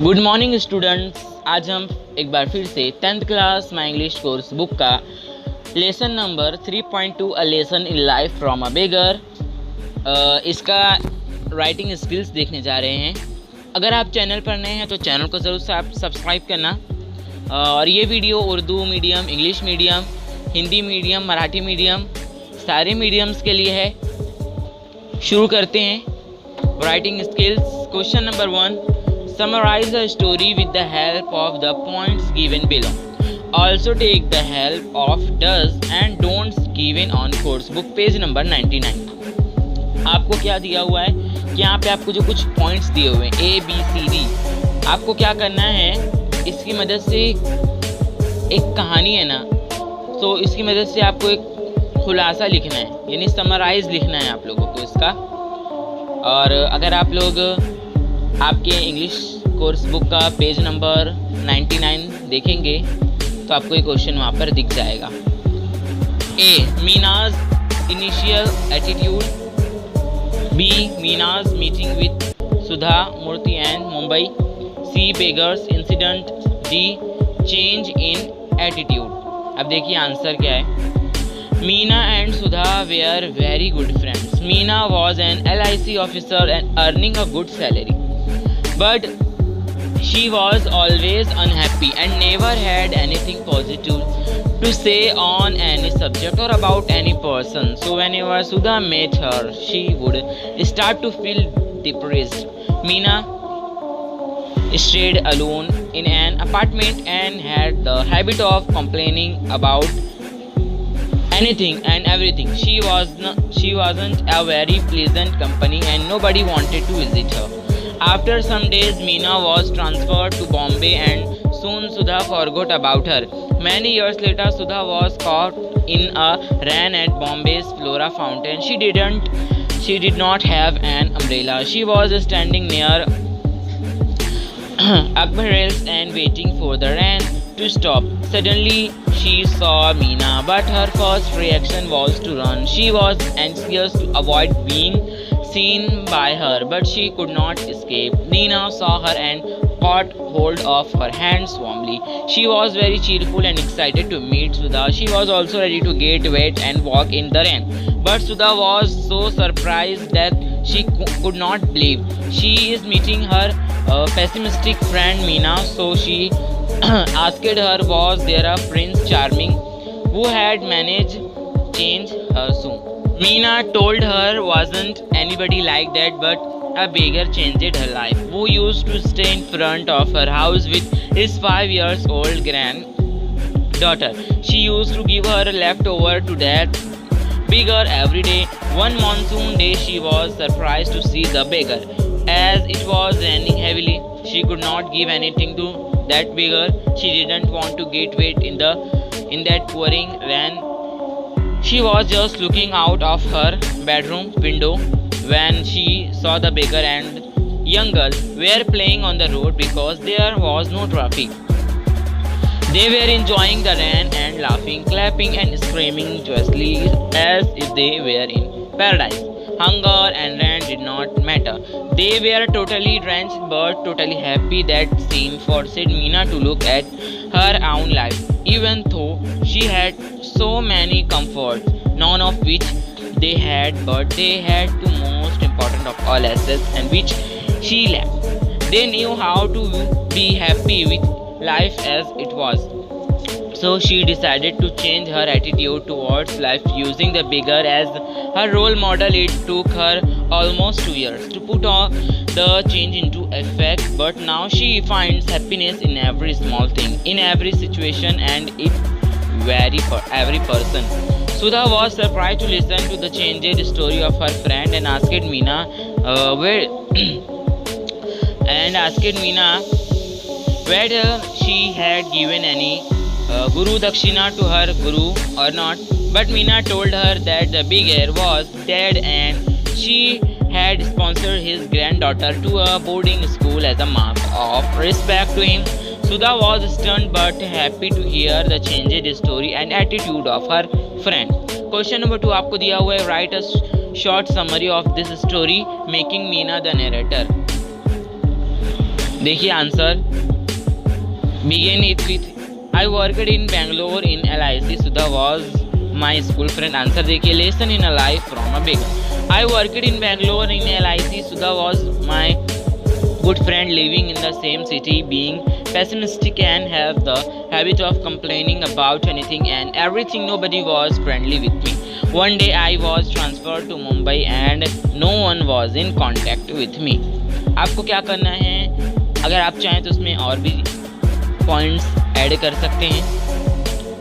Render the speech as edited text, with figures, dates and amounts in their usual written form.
Good morning students. आज हम एक बार फिर से 10th class my English course book का lesson number 3.2 a lesson in life from a beggar इसका राइटिंग स्किल्स देखने जा रहे हैं। अगर आप चैनल पर नए हैं तो चैनल को ज़रूर सब्सक्राइब करना। और ये video Urdu medium, English medium, Hindi medium, Marathi medium, सारे मीडियम्स के लिए है। शुरू करते हैं writing skills. Question number 1, summarize a story with the help of the points given below. Also take the help of does and don'ts given on course book page number 99. आपको क्या दिया हुआ है कि यहाँ पे आपको जो कुछ पॉइंट्स दिए हुए हैं ABCD, आपको क्या करना है, इसकी मदद से एक कहानी है ना, तो इसकी मदद से आपको एक खुलासा लिखना है, यानी समराइज लिखना है आप लोगों को इसका। और अगर आप लोग आपके इंग्लिश कोर्स बुक का पेज नंबर 99 देखेंगे तो आपको ये क्वेश्चन वहाँ पर दिख जाएगा। A, Meena's initial attitude. B, Meena's meeting with Sudha Murthy and Mumbai. C, beggar's incident. D, change in attitude. अब देखिए आंसर क्या है। Meena and Sudha were very good friends. Meena was an LIC officer and earning a good salary. But she was always unhappy and never had anything positive to say on any subject or about any person. So whenever Sudha met her, she would start to feel depressed. Meena stayed alone in an apartment and had the habit of complaining about anything and everything. She wasn't a very pleasant company and nobody wanted to visit her. After some days, Meena was transferred to Bombay and soon Sudha forgot about her. Many years later, Sudha was caught in a rain at Bombay's Flora Fountain. She did not have an umbrella. She was standing near Akbar rails and waiting for the rain to stop. Suddenly, she saw Meena, but her first reaction was to run. She was anxious to avoid being seen by her, but she could not escape. Meena saw her and caught hold of her hands warmly. She was very cheerful and excited to meet Sudha. She was also ready to get wet and walk in the rain. But Sudha was so surprised that she could not believe she is meeting her pessimistic friend Meena. So she asked her, was there a Prince Charming who had managed change her soon? Meena told her wasn't anybody like that, but a beggar changed her life, who used to stay in front of her house with his 5-year-old granddaughter. She used to give her leftover to that beggar every day. One monsoon day she was surprised to see the beggar. As it was raining heavily, she could not give anything to that beggar. She didn't want to get wet in that pouring rain. She was just looking out of her bedroom window when she saw the beggar and young girl were playing on the road because there was no traffic. They were enjoying the rain and laughing, clapping and screaming joyously as if they were in paradise. Hunger and rain did not matter. They were totally drenched but totally happy. That scene forced Meena to look at her own life. Even though she had so many comforts, none of which they had, but they had the most important of all assets and which she lacked. They knew how to be happy with life as it was. So she decided to change her attitude towards life using the beggar as her role model. It took her almost 2 years to put the change into effect, but now she finds happiness in every small thing, in every situation, and it varies for every person. Sudha was surprised to listen to the changed story of her friend and asked Meena whether she had given any Guru Dakshina to her Guru or not. But Meena told her that the beggar was dead and she had sponsored his granddaughter to a boarding school as a mark of respect to him. Sudha was stunned but happy to hear the changed story and attitude of her friend. Question number 2 आपको दिया हुआ है, write a short summary of this story making Meena the narrator. देखिए answer, begin it with I worked in Bangalore in LIC. Sudha was my school friend. Answer देखिए, lesson in a life from a beggar. I worked in Bangalore in LIC. Sudha was my good friend living in the same city. Being pessimistic and have the habit of complaining about anything and everything. Nobody was friendly with me. One day I was transferred to Mumbai and no one was in contact with me. आपको क्या करना है, अगर आप चाहें तो उसमें और भी पॉइंट्स ऐड कर सकते हैं।